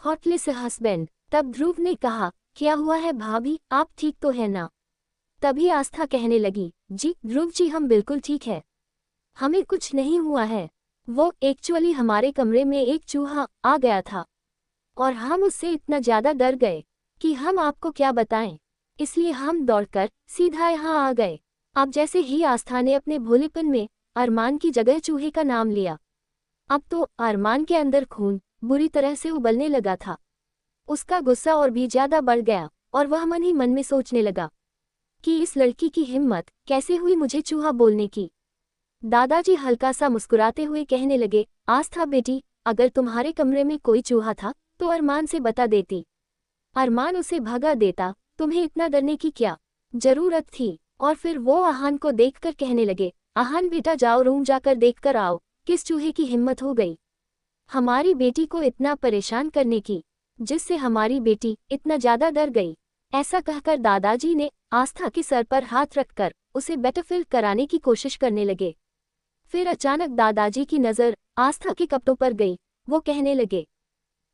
Hotlist husband. तब ध्रुव ने कहा, क्या हुआ है भाभी, आप ठीक तो है ना? तभी आस्था कहने लगी, जी ध्रुव जी हम बिल्कुल ठीक है, हमें कुछ नहीं हुआ है। वो एक्चुअली हमारे कमरे में एक चूहा आ गया था और हम उससे इतना ज्यादा डर गए कि हम आपको क्या बताएं, इसलिए हम दौड़कर सीधा यहाँ आ गए। अब जैसे ही आस्था ने अपने भोलेपन में अरमान की जगह चूहे का नाम लिया, अब तो अरमान के अंदर खून बुरी तरह से उबलने लगा था। उसका गुस्सा और भी ज्यादा बढ़ गया और वह मन ही मन में सोचने लगा कि इस लड़की की हिम्मत कैसे हुई मुझे चूहा बोलने की। दादाजी हल्का सा मुस्कुराते हुए कहने लगे, आस्था बेटी, अगर तुम्हारे कमरे में कोई चूहा था तो अरमान से बता देती, अरमान उसे भगा देता, तुम्हें इतना डरने की क्या जरूरत थी। और फिर वो आहान को देखकर कहने लगे, आहान बेटा जाओ रूम जाकर देखकर आओ, किस चूहे की हिम्मत हो गई हमारी बेटी को इतना परेशान करने की, जिससे हमारी बेटी इतना ज्यादा डर गई। ऐसा कहकर दादाजी ने आस्था के सर पर हाथ रखकर उसे बेटरफील कराने की कोशिश करने लगे। फिर अचानक दादाजी की नज़र आस्था के कपड़ों पर गई। वो कहने लगे,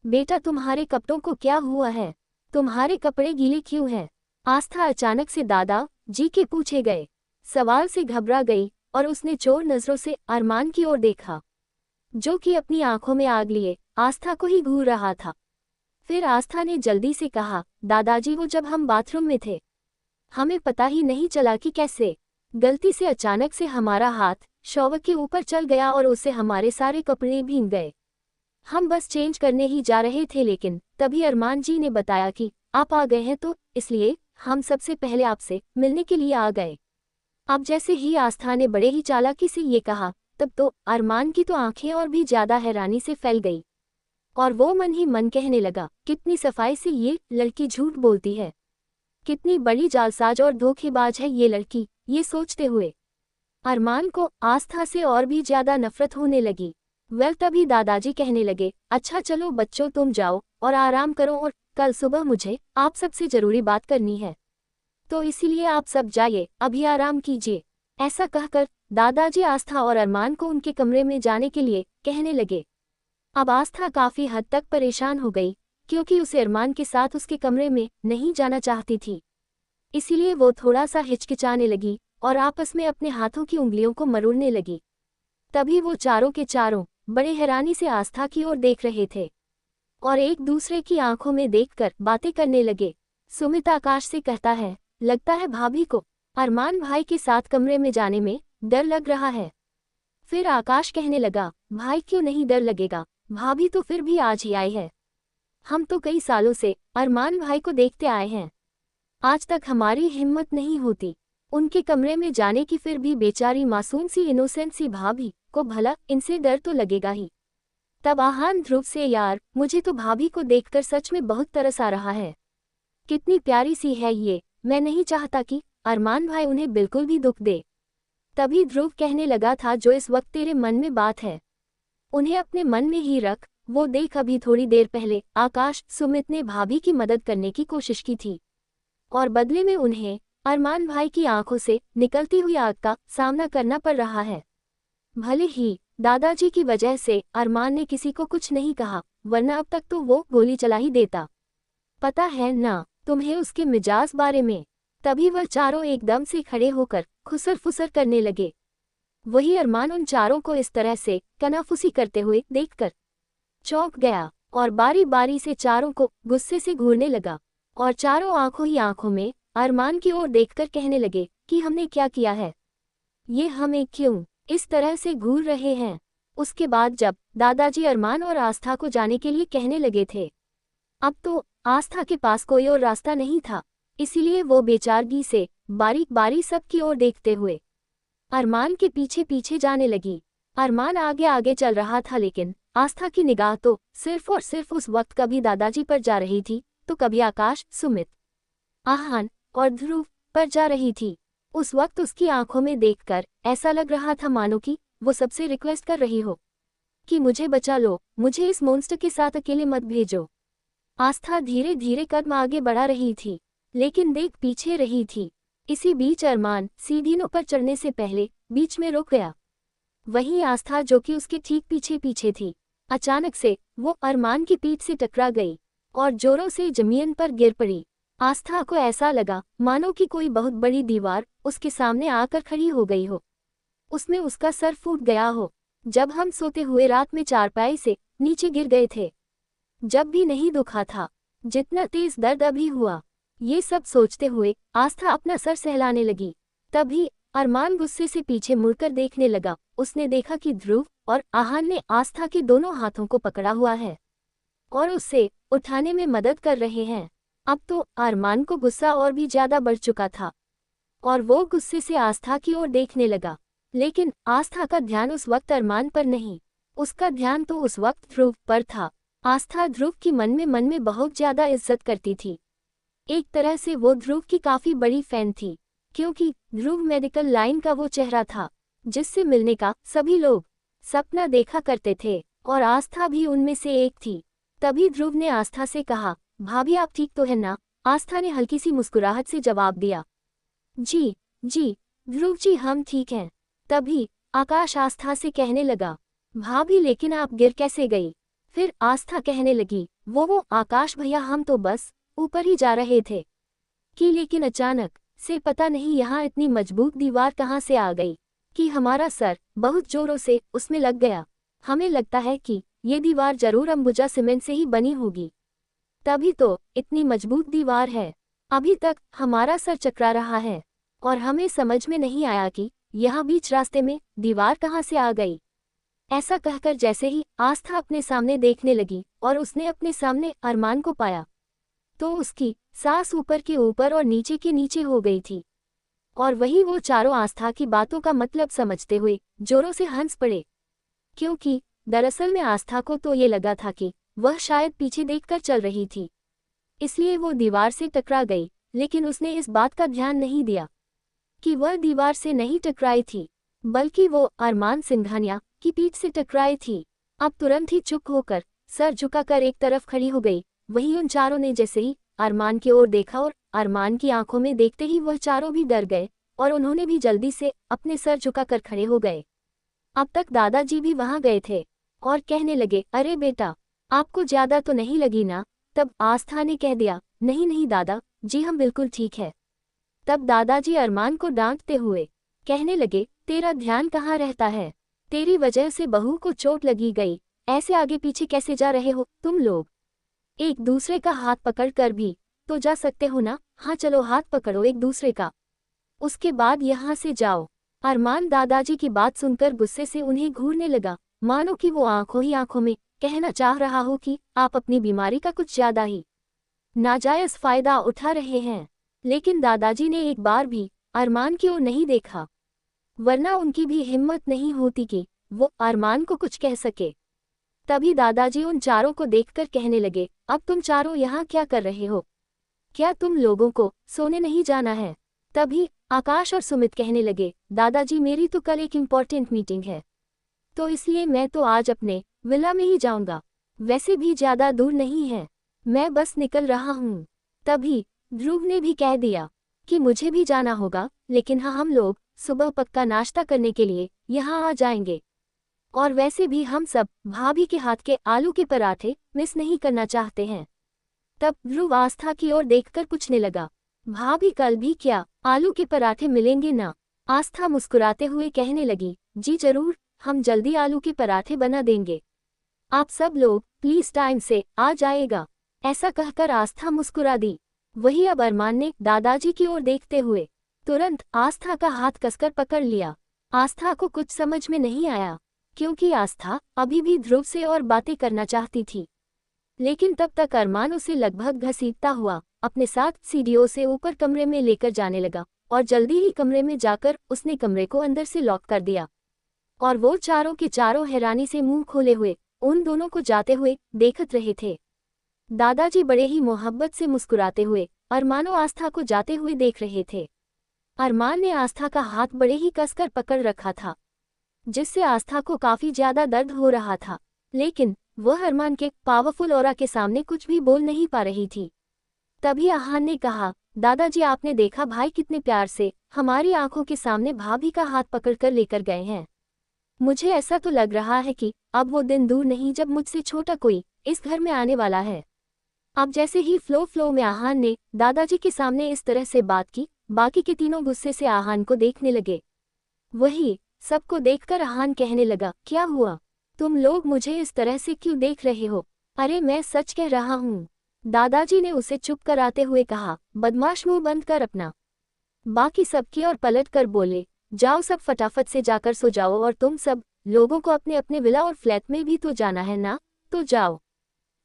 बेटा तुम्हारे कपड़ों को क्या हुआ है, तुम्हारे कपड़े गीले क्यों हैं? आस्था अचानक से दादा जी के पूछे गए सवाल से घबरा गई और उसने चोर नजरों से अरमान की ओर देखा, जो कि अपनी आंखों में आग लिए आस्था को ही घूर रहा था। फिर आस्था ने जल्दी से कहा, दादाजी वो जब हम बाथरूम में थे हमें पता ही नहीं चला कि कैसे गलती से अचानक से हमारा हाथ शॉवर के ऊपर चल गया और उससे हमारे सारे कपड़े भीग गए। हम बस चेंज करने ही जा रहे थे, लेकिन तभी अरमान जी ने बताया कि आप आ गए हैं, तो इसलिए हम सबसे पहले आपसे मिलने के लिए आ गए। अब जैसे ही आस्था ने बड़े ही चालाकी से ये कहा, तब तो अरमान की तो आंखें और भी ज्यादा हैरानी से फैल गई और वो मन ही मन कहने लगा, कितनी सफाई से ये लड़की झूठ बोलती है, कितनी बड़ी जालसाज और धोखेबाज है ये लड़की। ये सोचते हुए अरमान को आस्था से और भी ज्यादा नफरत होने लगी। तभी दादाजी कहने लगे, अच्छा चलो बच्चों तुम जाओ और आराम करो और कल सुबह मुझे आप सबसे जरूरी बात करनी है, तो इसीलिए आप सब जाइए, अभी आराम कीजिए। ऐसा कहकर दादाजी आस्था और अरमान को उनके कमरे में जाने के लिए कहने लगे। अब आस्था काफी हद तक परेशान हो गई, क्योंकि उसे अरमान के साथ उसके कमरे में नहीं जाना चाहती थी। इसीलिए वो थोड़ा सा हिचकिचाने लगी और आपस में अपने हाथों की उंगलियों को मरोड़ने लगी। तभी वो चारों के चारों बड़े हैरानी से आस्था की ओर देख रहे थे और एक दूसरे की आंखों में देखकर बातें करने लगे। सुमित आकाश से कहता है, लगता है भाभी को अरमान भाई के साथ कमरे में जाने में डर लग रहा है। फिर आकाश कहने लगा, भाई क्यों नहीं डर लगेगा, भाभी तो फिर भी आज ही आई है, हम तो कई सालों से अरमान भाई को देखते आए हैं, आज तक हमारी हिम्मत नहीं होती उनके कमरे में जाने की, फिर भी बेचारी मासूम सी इनोसेंट सी भाभी को भला इनसे डर तो लगेगा ही। तब आहान ध्रुव से, यार मुझे तो भाभी को देखकर सच में बहुत तरस आ रहा है, कितनी प्यारी सी है ये, मैं नहीं चाहता कि अरमान भाई उन्हें बिल्कुल भी दुख दे। तभी ध्रुव कहने लगा था, जो इस वक्त तेरे मन में बात है उन्हें अपने मन में ही रख। वो देख, अभी थोड़ी देर पहले आकाश सुमित ने भाभी की मदद करने की कोशिश की थी और बदले में उन्हें अरमान भाई की आंखों से निकलती हुई आग का सामना करना पड़ रहा है। भले ही दादाजी की वजह से अरमान ने किसी को कुछ नहीं कहा, वरना अब तक तो वो गोली चला ही देता, पता है ना तुम्हें उसके मिजाज बारे में। तभी वह चारों एकदम से खड़े होकर खुसर फुसर करने लगे। वही अरमान उन चारों को इस तरह से कनाफुसी करते हुए देखकर चौंक गया और बारी बारी से चारों को गुस्से से घूरने लगा और चारों आंखों ही आंखों में अरमान की ओर देखकर कहने लगे कि हमने क्या किया है, ये हमें क्यों इस तरह से घूर रहे हैं। उसके बाद जब दादाजी अरमान और आस्था को जाने के लिए कहने लगे थे, अब तो आस्था के पास कोई और रास्ता नहीं था, इसीलिए वो बेचारगी से बारीक बारी सबकी ओर देखते हुए अरमान के पीछे पीछे जाने लगी। अरमान आगे आगे चल रहा था, लेकिन आस्था की निगाह तो सिर्फ और सिर्फ उस वक्त कभी दादाजी पर जा रही थी तो कभी आकाश, सुमित, आहान और ध्रुव पर जा रही थी। उस वक्त उसकी आंखों में देखकर ऐसा लग रहा था मानो कि वो सबसे रिक्वेस्ट कर रही हो कि मुझे बचा लो, मुझे इस मॉन्स्टर के साथ अकेले मत भेजो। आस्था धीरे धीरे कदम आगे बढ़ा रही थी, लेकिन देख पीछे रही थी। इसी बीच अरमान सीढ़ियों पर चढ़ने से पहले बीच में रुक गया। वहीं आस्था, जो कि उसके ठीक पीछे पीछे थी, अचानक से वो अरमान की पीठ से टकरा गई और जोरों से जमीन पर गिर पड़ी। आस्था को ऐसा लगा मानो कि कोई बहुत बड़ी दीवार उसके सामने आकर खड़ी हो गई हो, उसमें उसका सर फूट गया हो। जब हम सोते हुए रात में चारपाई से नीचे गिर गए थे, जब भी नहीं दुखा था जितना तेज दर्द अभी हुआ। ये सब सोचते हुए आस्था अपना सर सहलाने लगी। तभी अरमान गुस्से से पीछे मुड़कर देखने लगा। उसने देखा कि ध्रुव और आहान ने आस्था के दोनों हाथों को पकड़ा हुआ है और उसे उठाने में मदद कर रहे हैं। अब तो अरमान को गुस्सा और भी ज्यादा बढ़ चुका था और वो गुस्से से आस्था की ओर देखने लगा। लेकिन आस्था का ध्यान उस वक्त अरमान पर नहीं, उसका ध्यान तो उस वक्त ध्रुव पर था। आस्था ध्रुव की मन में बहुत ज्यादा इज्जत करती थी। एक तरह से वो ध्रुव की काफी बड़ी फैन थी, क्योंकि ध्रुव मेडिकल लाइन का वो चेहरा था जिससे मिलने का सभी लोग सपना देखा करते थे और आस्था भी उनमें से एक थी। तभी ध्रुव ने आस्था से कहा, भाभी आप ठीक तो है ना? आस्था ने हल्की सी मुस्कुराहट से जवाब दिया, जी जी ध्रुव जी हम ठीक हैं। तभी आकाश आस्था से कहने लगा, भाभी लेकिन आप गिर कैसे गई? फिर आस्था कहने लगी, वो आकाश भैया हम तो बस ऊपर ही जा रहे थे कि लेकिन अचानक से पता नहीं यहाँ इतनी मजबूत दीवार कहाँ से आ गई कि हमारा सर बहुत जोरों से उसमें लग गया। हमें लगता है कि ये दीवार जरूर अंबुजा सीमेंट से ही बनी होगी, तभी तो इतनी मजबूत दीवार है। अभी तक हमारा सर चकरा रहा है और हमें समझ में नहीं आया कि यहाँ बीच रास्ते में दीवार कहाँ से आ गई। ऐसा कहकर जैसे ही आस्था अपने सामने देखने लगी और उसने अपने सामने अरमान को पाया तो उसकी सांस ऊपर के ऊपर और नीचे के नीचे हो गई थी। और वही वो चारों आस्था की बातों का मतलब समझते हुए जोरों से हंस पड़े, क्योंकि दरअसल में आस्था को तो ये लगा था कि वह शायद पीछे देखकर चल रही थी, इसलिए वो दीवार से टकरा गई। लेकिन उसने इस बात का ध्यान नहीं दिया कि वह दीवार से नहीं टकराई थी, बल्कि वो अरमान सिंघानिया की पीठ से टकराई थी। अब तुरंत ही चुप होकर सर झुकाकर एक तरफ खड़ी हो गई। वहीं उन चारों ने जैसे ही अरमान की ओर देखा और अरमान की आंखों में देखते ही वह चारों भी डर गए और उन्होंने भी जल्दी से अपने सर झुकाकर खड़े हो गए। अब तक दादाजी भी वहां गए थे और कहने लगे, अरे बेटा आपको ज्यादा तो नहीं लगी ना? तब आस्था ने कह दिया, नहीं नहीं दादा जी हम बिल्कुल ठीक है। तब दादाजी अरमान को डांटते हुए कहने लगे, तेरा ध्यान कहाँ रहता है? तेरी वजह से बहू को चोट लगी गई, ऐसे आगे पीछे कैसे जा रहे हो तुम लोग? एक दूसरे का हाथ पकड़ कर भी तो जा सकते हो ना? हाँ चलो हाथ पकड़ो एक दूसरे का, उसके बाद यहाँ से जाओ। अरमान दादाजी की बात सुनकर गुस्से से उन्हें घूरने लगा, मानो कि वो आंखों ही आंखों में कहना चाह रहा हो कि आप अपनी बीमारी का कुछ ज्यादा ही नाजायज फायदा उठा रहे हैं। लेकिन दादाजी ने एक बार भी अरमान की ओर नहीं देखा, वरना उनकी भी हिम्मत नहीं होती कि वो अरमान को कुछ कह सके। तभी दादाजी उन चारों को देखकर कहने लगे, अब तुम चारों यहाँ क्या कर रहे हो? क्या तुम लोगों को सोने नहीं जाना है? तभी आकाश और सुमित कहने लगे, दादाजी मेरी तो कल एक इम्पॉर्टेंट मीटिंग है, तो इसलिए मैं तो आज अपने विला में ही जाऊंगा। वैसे भी ज्यादा दूर नहीं है, मैं बस निकल रहा हूँ। तभी ध्रुव ने भी कह दिया कि मुझे भी जाना होगा, लेकिन हाँ हम लोग सुबह पक्का नाश्ता करने के लिए यहाँ आ जाएंगे और वैसे भी हम सब भाभी के हाथ के आलू के पराठे मिस नहीं करना चाहते हैं। तब ध्रुव आस्था की ओर देखकर पूछने लगा, भाभी कल भी क्या आलू के पराठे मिलेंगे ना? आस्था मुस्कुराते हुए कहने लगी, जी जरूर, हम जल्दी आलू के पराठे बना देंगे, आप सब लोग प्लीज टाइम से आ जाएगा। ऐसा कहकर आस्था मुस्कुरा दी। वही अब अरमान ने दादाजी की ओर देखते हुए तुरंत आस्था का हाथ कसकर पकड़ लिया। आस्था को कुछ समझ में नहीं आया, क्योंकि आस्था अभी भी ध्रुव से और बातें करना चाहती थी। लेकिन तब तक अरमान उसे लगभग घसीटता हुआ अपने साथ सीढ़ियों से ऊपर कमरे में लेकर जाने लगा और जल्दी ही कमरे में जाकर उसने कमरे को अंदर से लॉक कर दिया। और वो चारों के चारों हैरानी से मुंह खोले हुए उन दोनों को जाते हुए देखत रहे थे। दादाजी बड़े ही मोहब्बत से मुस्कुराते हुए अरमान और आस्था को जाते हुए देख रहे थे। अरमान ने आस्था का हाथ बड़े ही कसकर पकड़ रखा था, जिससे आस्था को काफी ज्यादा दर्द हो रहा था, लेकिन वह अरमान के पावरफुल ऑरा के सामने कुछ भी बोल नहीं पा रही थी। तभी आहान ने कहा, दादाजी आपने देखा भाई कितने प्यार से हमारी आंखों के सामने भाभी का हाथ पकड़कर लेकर गए हैं। मुझे ऐसा तो लग रहा है कि अब वो दिन दूर नहीं जब मुझसे छोटा कोई इस घर में आने वाला है। अब जैसे ही फ्लो में आहान ने दादाजी के सामने इस तरह से बात की, बाकी के तीनों गुस्से से आहान को देखने लगे। वही सबको देखकर आहान कहने लगा, क्या हुआ? तुम लोग मुझे इस तरह से क्यों देख रहे हो? अरे मैं सच कह रहा हूँ। दादाजी ने उसे चुप कराते हुए कहा, बदमाश मुंह बंद कर अपना। बाकी सबकी और पलट कर बोले, जाओ सब फटाफट से जाकर सो जाओ, और तुम सब लोगों को अपने अपने विला और फ्लैट में भी तो जाना है ना, तो जाओ।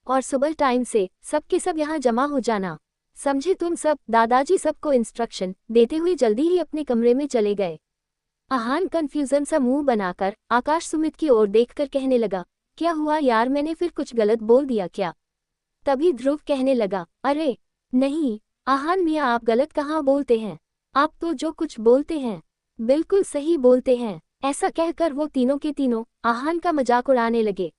और सुबह टाइम से सबके सब यहाँ जमा हो जाना, समझे तुम सब? दादाजी सबको इंस्ट्रक्शन देते हुए जल्दी ही अपने कमरे में चले गए। आहान कंफ्यूजन सा मुंह बनाकर आकाश सुमित की ओर देखकर कहने लगा, क्या हुआ यार, मैंने फिर कुछ गलत बोल दिया क्या? तभी ध्रुव कहने लगा, अरे नहीं आहान मियाँ, आप गलत कहाँ बोलते हैं, आप तो जो कुछ बोलते हैं बिल्कुल सही बोलते हैं। ऐसा कहकर वो तीनों के तीनों आहान का मजाक उड़ाने लगे।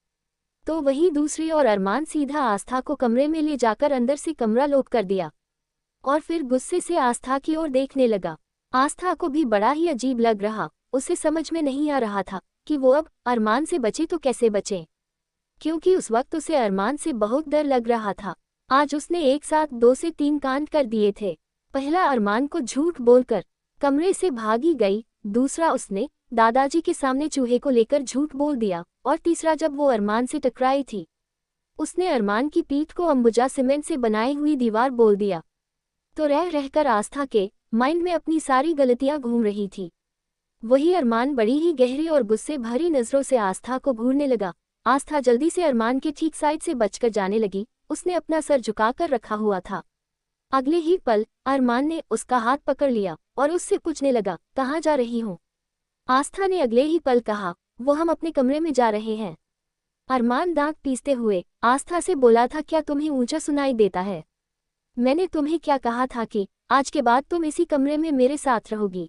तो वहीं दूसरी ओर अरमान सीधा आस्था को कमरे में ले जाकर अंदर से कमरा लॉक कर दिया और फिर गुस्से से आस्था की ओर देखने लगा। आस्था को भी बड़ा ही अजीब लग रहा, उसे समझ में नहीं आ रहा था कि वो अब अरमान से बचे तो कैसे बचे, क्योंकि उस वक्त उसे अरमान से बहुत डर लग रहा था। आज उसने एक साथ 2 से 3 कांड कर दिए थे। पहला, अरमान को झूठ बोलकर कमरे से भागी गई, दूसरा उसने दादाजी के सामने चूहे को लेकर झूठ बोल दिया, और तीसरा जब वो अरमान से टकराई थी उसने अरमान की पीठ को अंबुजा सीमेंट से बनाई हुई दीवार बोल दिया। तो रह रहकर आस्था के माइंड में अपनी सारी गलतियां घूम रही थी। वही अरमान बड़ी ही गहरी और गुस्से भरी नजरों से आस्था को घूरने लगा। आस्था जल्दी से अरमान के ठीक साइड से बचकर जाने लगी। उसने अपना सर झुकाकर रखा हुआ था। अगले ही पल अरमान ने उसका हाथ पकड़ लिया और उससे पूछने लगा, कहाँ जा रही हूँ? आस्था ने अगले ही पल कहा, वो हम अपने कमरे में जा रहे हैं। अरमान दांत पीसते हुए आस्था से बोला था, क्या तुम्हें ऊंचा सुनाई देता है? मैंने तुम्हें क्या कहा था कि आज के बाद तुम इसी कमरे में मेरे साथ रहोगी?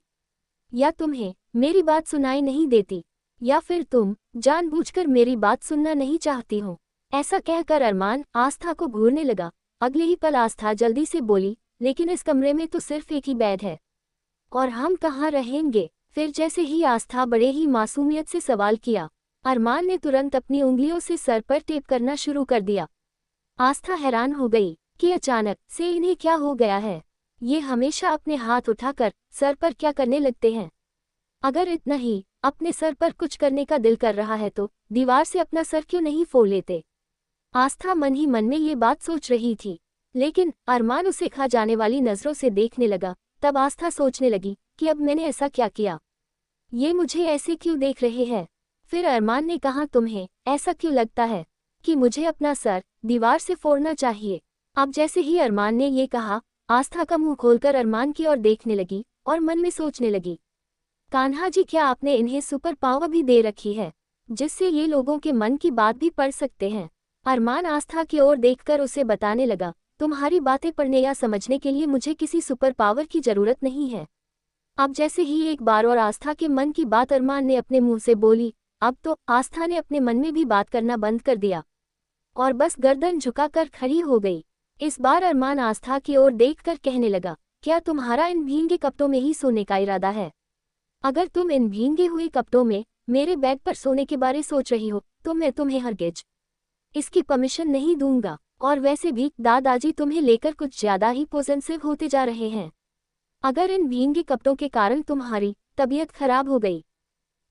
या तुम्हें मेरी बात सुनाई नहीं देती, या फिर तुम जानबूझकर मेरी बात सुनना नहीं चाहती हो? ऐसा कहकर अरमान आस्था को घूरने लगा। अगले ही पल आस्था जल्दी से बोली, लेकिन इस कमरे में तो सिर्फ एक ही बेड है और हम कहाँ रहेंगे? फिर जैसे ही आस्था बड़े ही मासूमियत से सवाल किया, अरमान ने तुरंत अपनी उंगलियों से सर पर टेप करना शुरू कर दिया। आस्था हैरान हो गई कि अचानक से इन्हें क्या हो गया है। ये हमेशा अपने हाथ उठाकर सर पर क्या करने लगते हैं? अगर इतना ही अपने सर पर कुछ करने का दिल कर रहा है तो दीवार से अपना सर क्यों नहीं फोड़ लेते? आस्था मन ही मन में ये बात सोच रही थी, लेकिन अरमान उसे खा जाने वाली नजरों से देखने लगा। तब आस्था सोचने लगी कि अब मैंने ऐसा क्या किया, ये मुझे ऐसे क्यों देख रहे हैं? फिर अरमान ने कहा, तुम्हें ऐसा क्यों लगता है कि मुझे अपना सर दीवार से फोड़ना चाहिए? अब जैसे ही अरमान ने ये कहा, आस्था का मुंह खोलकर अरमान की ओर देखने लगी और मन में सोचने लगी, कान्हा जी, क्या आपने इन्हें सुपर पावर भी दे रखी है जिससे ये लोगों के मन की बात भी पढ़ सकते हैं? अरमान आस्था की ओर देखकर उसे बताने लगा, तुम्हारी बातें पढ़ने या समझने के लिए मुझे किसी सुपर पावर की जरूरत नहीं है। अब जैसे ही एक बार और आस्था के मन की बात अरमान ने अपने मुंह से बोली, अब तो आस्था ने अपने मन में भी बात करना बंद कर दिया और बस गर्दन झुकाकर खड़ी हो गई। इस बार अरमान आस्था की ओर देखकर कहने लगा, क्या तुम्हारा इन भींगे कपड़ों में ही सोने का इरादा है? अगर तुम इन भींगे हुए कपड़ों में मेरे बेड पर सोने के बारे सोच रही हो तो मैं तुम्हें हरगिज इसकी परमिशन नहीं दूंगा। और वैसे भी दादाजी तुम्हें लेकर कुछ ज्यादा ही पॉसेसिव होते जा रहे हैं। अगर इन भींगे कपड़ों के कारण तुम्हारी तबीयत खराब हो गई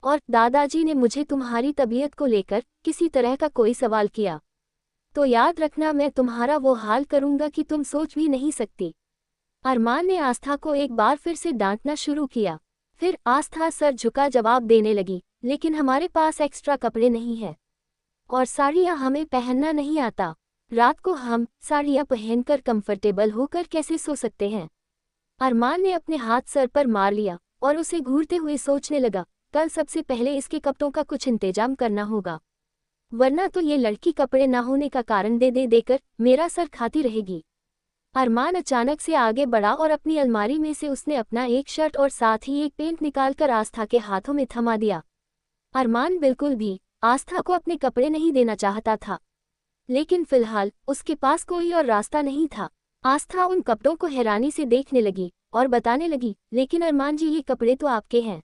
और दादाजी ने मुझे तुम्हारी तबीयत को लेकर किसी तरह का कोई सवाल किया तो याद रखना, मैं तुम्हारा वो हाल करूंगा कि तुम सोच भी नहीं सकती। अरमान ने आस्था को एक बार फिर से डांटना शुरू किया। फिर आस्था सर झुका जवाब देने लगी, लेकिन हमारे पास एक्स्ट्रा कपड़े नहीं है और साड़ियाँ हमें पहनना नहीं आता। रात को हम साड़ियाँ पहनकर कंफर्टेबल होकर कैसे सो सकते हैं? अरमान ने अपने हाथ सर पर मार लिया और उसे घूरते हुए सोचने लगा, कल सबसे पहले इसके कपड़ों का कुछ इंतजाम करना होगा, वरना तो ये लड़की कपड़े ना होने का कारण दे देकर मेरा सर खाती रहेगी। अरमान अचानक से आगे बढ़ा और अपनी अलमारी में से उसने अपना एक शर्ट और साथ ही एक पेंट निकालकर आस्था के हाथों में थमा दिया। अरमान बिल्कुल भी आस्था को अपने कपड़े नहीं देना चाहता था, लेकिन फिलहाल उसके पास कोई और रास्ता नहीं था। आस्था उन कपड़ों को हैरानी से देखने लगी और बताने लगी, लेकिन अरमान जी, ये कपड़े तो आपके हैं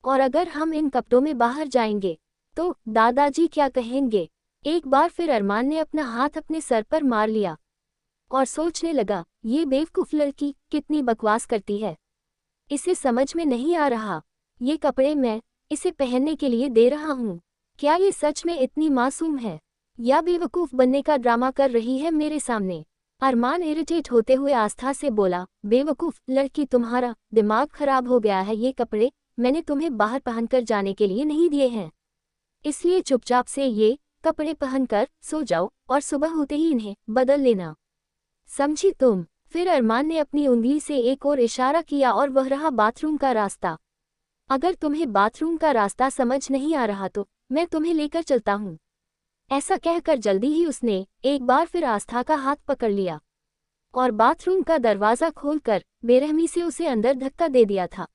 और अगर हम इन कपड़ों में बाहर जाएंगे तो दादाजी क्या कहेंगे। एक बार फिर अरमान ने अपना हाथ अपने सर पर मार लिया और सोचने लगा, ये बेवकूफ लड़की कितनी बकवास करती है, इसे समझ में नहीं आ रहा। ये कपड़े मैं इसे पहनने के लिए दे रहा हूँ, क्या ये सच में इतनी मासूम है या बेवकूफ बनने का ड्रामा कर रही है मेरे सामने। अरमान इरिटेट होते हुए आस्था से बोला, बेवकूफ लड़की, तुम्हारा दिमाग खराब हो गया है। ये कपड़े मैंने तुम्हें बाहर पहनकर जाने के लिए नहीं दिए हैं, इसलिए चुपचाप से ये कपड़े पहनकर सो जाओ और सुबह होते ही इन्हें बदल लेना, समझी तुम। फिर अरमान ने अपनी उंगली से एक और इशारा किया और वह रहा बाथरूम का रास्ता। अगर तुम्हें बाथरूम का रास्ता समझ नहीं आ रहा तो मैं तुम्हें लेकर चलता हूँ। ऐसा कहकर जल्दी ही उसने एक बार फिर आस्था का हाथ पकड़ लिया और बाथरूम का दरवाज़ा खोलकर बेरहमी से उसे अंदर धक्का दे दिया था।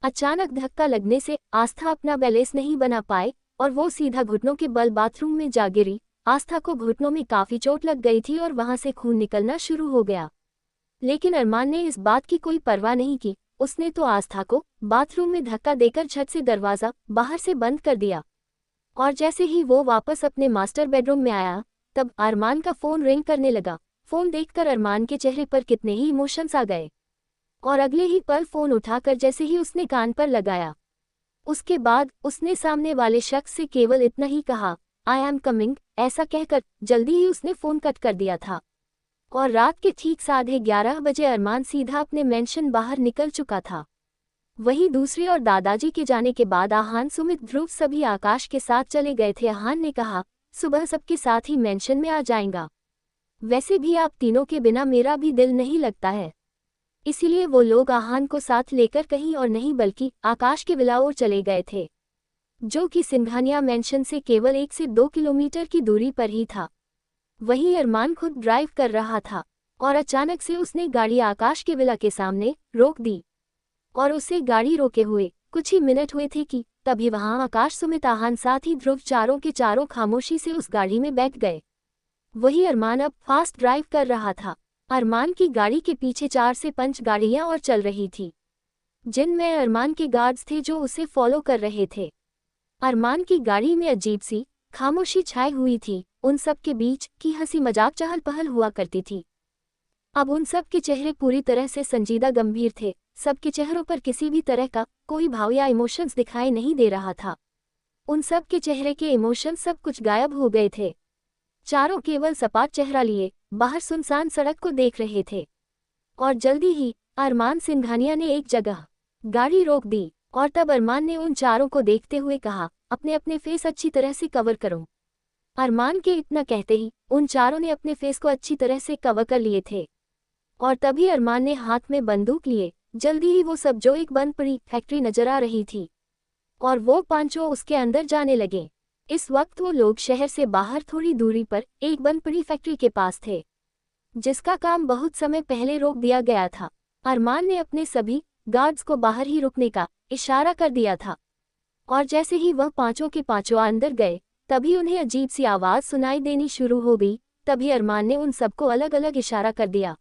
अचानक धक्का लगने से आस्था अपना बैलेंस नहीं बना पाए और वो सीधा घुटनों के बल बाथरूम में जा गिरी। आस्था को घुटनों में काफ़ी चोट लग गई थी और वहां से खून निकलना शुरू हो गया, लेकिन अरमान ने इस बात की कोई परवाह नहीं की। उसने तो आस्था को बाथरूम में धक्का देकर छत से दरवाज़ा बाहर से बंद कर दिया और जैसे ही वो वापस अपने मास्टर बेडरूम में आया तब अरमान का फ़ोन रिंग करने लगा। फ़ोन देखकर अरमान के चेहरे पर कितने ही इमोशंस आ गए और अगले ही पल फ़ोन उठाकर जैसे ही उसने कान पर लगाया, उसके बाद उसने सामने वाले शख्स से केवल इतना ही कहा, आई एम कमिंग। ऐसा कहकर जल्दी ही उसने फ़ोन कट कर दिया था और रात के ठीक 11:30 बजे अरमान सीधा अपने मेंशन बाहर निकल चुका था। वहीं दूसरी ओर दादाजी के जाने के बाद आहान, सुमित, ध्रुव सभी आकाश के साथ चले गए थे। आहान ने कहा, सुबह सबके साथ ही मेंशन में आ जाएगा, वैसे भी आप तीनों के बिना मेरा भी दिल नहीं लगता है। इसीलिए वो लोग आहान को साथ लेकर कहीं और नहीं बल्कि आकाश के विला ओर चले गए थे, जो कि सिंघानिया मेंशन से केवल 1 से 2 किलोमीटर की दूरी पर ही था। वहीं अरमान खुद ड्राइव कर रहा था और अचानक से उसने गाड़ी आकाश के विला के सामने रोक दी और उसे गाड़ी रोके हुए कुछ ही मिनट हुए थे कि तभी वहां आकाश, सुमित, आहान साथ ही ध्रुव चारों के चारों खामोशी से उस गाड़ी में बैठ गए। वही अरमान अब फास्ट ड्राइव कर रहा था। अरमान की गाड़ी के पीछे 4 से 5 गाड़ियां और चल रही थी, जिनमें अरमान के गार्ड्स थे जो उसे फॉलो कर रहे थे। अरमान की गाड़ी में अजीब सी खामोशी छाई हुई थी। उन सब के बीच की हंसी मजाक चहल पहल हुआ करती थी। अब उन सब के चेहरे पूरी तरह से संजीदा गंभीर थे। सबके चेहरों पर किसी भी तरह का कोई भाव या इमोशंस दिखाई नहीं दे रहा था। उन सब के चेहरे के इमोशंस सब कुछ गायब हो गए थे। चारों केवल सपाट चेहरा लिए बाहर सुनसान सड़क को देख रहे थे और जल्दी ही अरमान सिंघानिया ने एक जगह गाड़ी रोक दी और तब अरमान ने उन चारों को देखते हुए कहा, अपने अपने फेस अच्छी तरह से कवर करो। अरमान के इतना कहते ही उन चारों ने अपने फेस को अच्छी तरह से कवर कर लिए थे और तभी अरमान ने हाथ में बंदूक लिए जल्दी ही वो सब जो एक बंद पड़ी फैक्ट्री नजर आ रही थी और वो पांचों उसके अंदर जाने लगे। इस वक्त वो लोग शहर से बाहर थोड़ी दूरी पर एक बंद पड़ी फैक्ट्री के पास थे, जिसका काम बहुत समय पहले रोक दिया गया था। अरमान ने अपने सभी गार्ड्स को बाहर ही रुकने का इशारा कर दिया था और जैसे ही वह पांचों के पांचों अंदर गए तभी उन्हें अजीब सी आवाज़ सुनाई देनी शुरू हो गई। तभी अरमान ने उन सबको अलग अलग इशारा कर दिया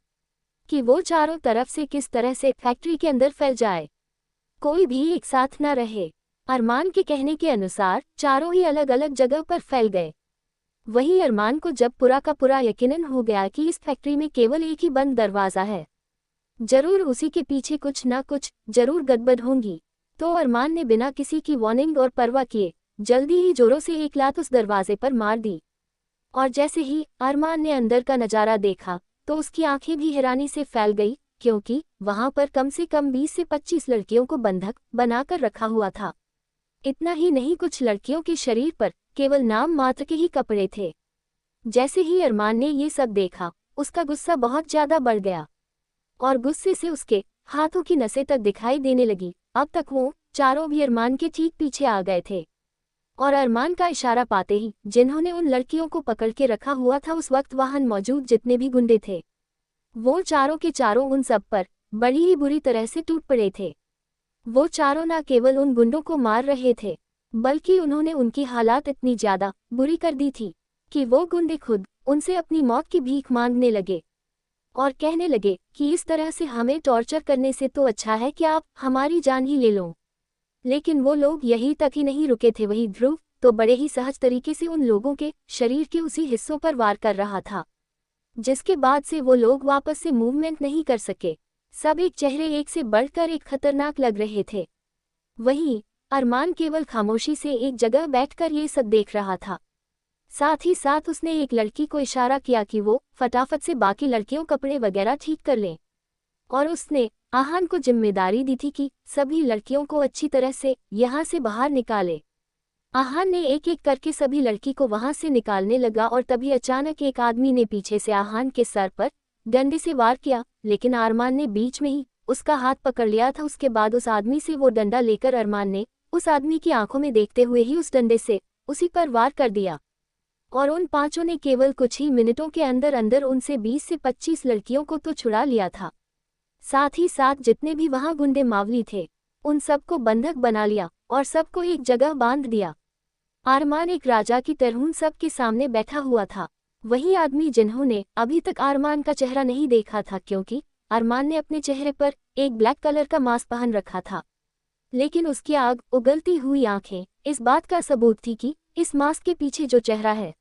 कि वो चारों तरफ से किस तरह से फैक्ट्री के अंदर फैल जाए, कोई भी एक साथ न रहे। अरमान के कहने के अनुसार चारों ही अलग अलग जगह पर फैल गए। वहीं अरमान को जब पूरा का पूरा यकीनन हो गया कि इस फैक्ट्री में केवल एक ही बंद दरवाज़ा है, जरूर उसी के पीछे कुछ ना कुछ जरूर गड़बड़ होंगी, तो अरमान ने बिना किसी की वार्निंग और परवाह किए जल्दी ही जोरों से एक लात उस दरवाजे पर मार दी और जैसे ही अरमान ने अंदर का नज़ारा देखा तो उसकी आंखें भी हैरानी से फैल गई, क्योंकि वहां पर कम से कम 20 से 25 लड़कियों को बंधक बनाकर रखा हुआ था। इतना ही नहीं, कुछ लड़कियों के शरीर पर केवल नाम मात्र के ही कपड़े थे। जैसे ही अरमान ने ये सब देखा उसका गुस्सा बहुत ज्यादा बढ़ गया और गुस्से से उसके हाथों की नसें तक दिखाई देने लगी। अब तक वो चारों भी अरमान के ठीक पीछे आ गए थे और अरमान का इशारा पाते ही जिन्होंने उन लड़कियों को पकड़ के रखा हुआ था उस वक्त वहां मौजूद जितने भी गुंडे थे वो चारों के चारों उन सब पर बड़ी ही बुरी तरह से टूट पड़े थे। वो चारों न केवल उन गुंडों को मार रहे थे बल्कि उन्होंने उनकी हालात इतनी ज्यादा बुरी कर दी थी कि वो गुंडे खुद उनसे अपनी मौत की भीख मांगने लगे और कहने लगे कि इस तरह से हमें टॉर्चर करने से तो अच्छा है कि आप हमारी जान ही ले लो। लेकिन वो लोग यहीं तक ही नहीं रुके थे, वही ध्रुव तो बड़े ही सहज तरीके से उन लोगों के शरीर के उसी हिस्सों पर वार कर रहा था जिसके बाद से वो लोग वापस से मूवमेंट नहीं कर सके। सब एक चेहरे एक से बढ़कर एक खतरनाक लग रहे थे। वहीं अरमान केवल खामोशी से एक जगह बैठकर ये सब देख रहा था। साथ ही साथ उसने एक लड़की को इशारा किया कि वो फटाफट से बाकी लड़कियों कपड़े वगैरह ठीक कर लें, और उसने आहान को जिम्मेदारी दी थी कि सभी लड़कियों को अच्छी तरह से यहाँ से बाहर निकाले। आहान ने एक एक करके सभी लड़की को वहां से निकालने लगा और तभी अचानक एक आदमी ने पीछे से आहान के सर पर डंडे से वार किया, लेकिन अरमान ने बीच में ही उसका हाथ पकड़ लिया था। उसके बाद उस आदमी से वो डंडा लेकर अरमान ने उस आदमी की आंखों में देखते हुए ही उस डंडे से उसी पर वार कर दिया, और उन पांचों ने केवल कुछ ही मिनटों के अंदर अंदर उनसे 20 से 25 लड़कियों को तो छुड़ा लिया था। साथ ही साथ जितने भी वहां गुंडे मावली थे उन सबको बंधक बना लिया और सबको एक जगह बांध दिया। अरमान एक राजा की तरह उन सब के सामने बैठा हुआ था। वही आदमी जिन्होंने अभी तक अरमान का चेहरा नहीं देखा था, क्योंकि अरमान ने अपने चेहरे पर एक ब्लैक कलर का मास्क पहन रखा था, लेकिन उसकी आग उगलती हुई आंखें इस बात का सबूत थी कि इस मास्क के पीछे जो चेहरा है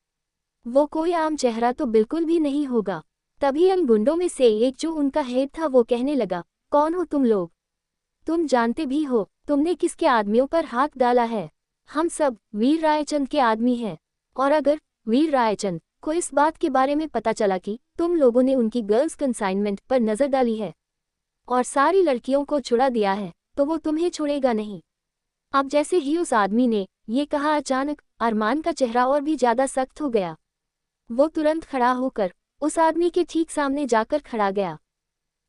वो कोई आम चेहरा तो बिल्कुल भी नहीं होगा। तभी उन गुंडों में से एक जो उनका हेड था वो कहने लगा, कौन हो तुम लोग? तुम जानते भी हो तुमने किसके आदमियों पर हाथ डाला है? हम सब वीर रायचंद के आदमी हैं, और अगर वीर रायचंद को इस बात के बारे में पता चला कि तुम लोगों ने उनकी गर्ल्स कंसाइनमेंट पर नजर डाली है और सारी लड़कियों को छुड़ा दिया है तो वो तुम्हें छोड़ेगा नहीं। अब जैसे ही उस आदमी ने ये कहा, अचानक अरमान का चेहरा और भी ज्यादा सख्त हो गया। वो तुरंत खड़ा होकर उस आदमी के ठीक सामने जाकर खड़ा गया,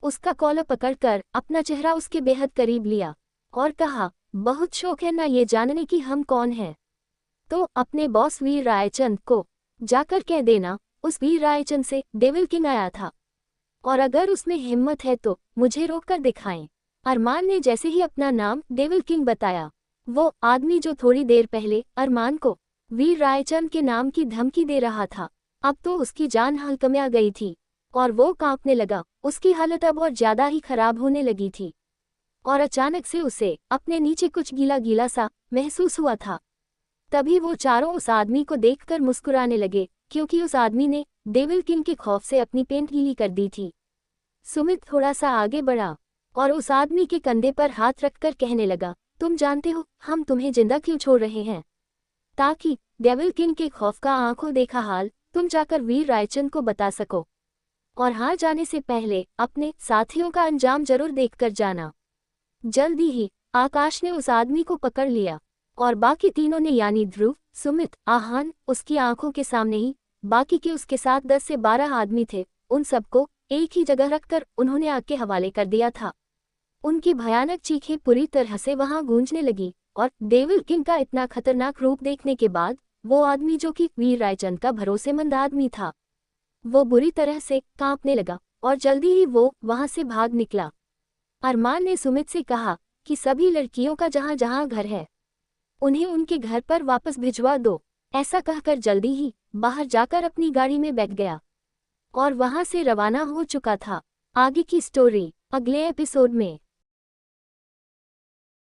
उसका कॉलर पकड़कर अपना चेहरा उसके बेहद करीब लिया और कहा, बहुत शौक है ना ये जानने की हम कौन हैं? तो अपने बॉस वीर रायचंद को जाकर कह देना उस वीर रायचंद से डेविल किंग आया था, और अगर उसमें हिम्मत है तो मुझे रोककर दिखाएं। अरमान ने जैसे ही अपना नाम डेविल किंग बताया, वो आदमी जो थोड़ी देर पहले अरमान को वीर रायचंद के नाम की धमकी दे रहा था, अब तो उसकी जान हल्कम्या गई थी और वो कांपने लगा। उसकी हालत अब और ज्यादा ही खराब होने लगी थी और अचानक से उसे अपने नीचे कुछ गीला गीला सा महसूस हुआ था। तभी वो चारों उस आदमी को देखकर मुस्कुराने लगे, क्योंकि उस आदमी ने डेविल किंग के खौफ से अपनी पेंट गीली कर दी थी। सुमित थोड़ा सा आगे बढ़ा और उस आदमी के कंधे पर हाथ रखकर कहने लगा, तुम जानते हो हम तुम्हें जिंदा क्यों छोड़ रहे हैं? ताकि डेविल किंग के खौफ का आंखों देखा हाल तुम जाकर वीर रायचंद को बता सको, और हार जाने से पहले अपने साथियों का अंजाम जरूर देखकर जाना। जल्दी ही आकाश ने उस आदमी को पकड़ लिया और बाकी तीनों ने, यानी ध्रुव, सुमित, आहान, उसकी आंखों के सामने ही बाकी के उसके साथ 10 से 12 आदमी थे, उन सबको एक ही जगह रखकर उन्होंने आग के हवाले कर दिया था। उनकी भयानक चीखें पूरी तरह से वहां गूंजने लगी और डेविल किंग का इतना खतरनाक रूप देखने के बाद वो आदमी जो कि वीर रायचंद का भरोसेमंद आदमी था, वो बुरी तरह से कांपने लगा और जल्दी ही वो वहां से भाग निकला। अरमान ने सुमित से कहा कि सभी लड़कियों का जहां जहां घर है उन्हें उनके घर पर वापस भिजवा दो। ऐसा कहकर जल्दी ही बाहर जाकर अपनी गाड़ी में बैठ गया और वहां से रवाना हो चुका था। आगे की स्टोरी अगले एपिसोड में।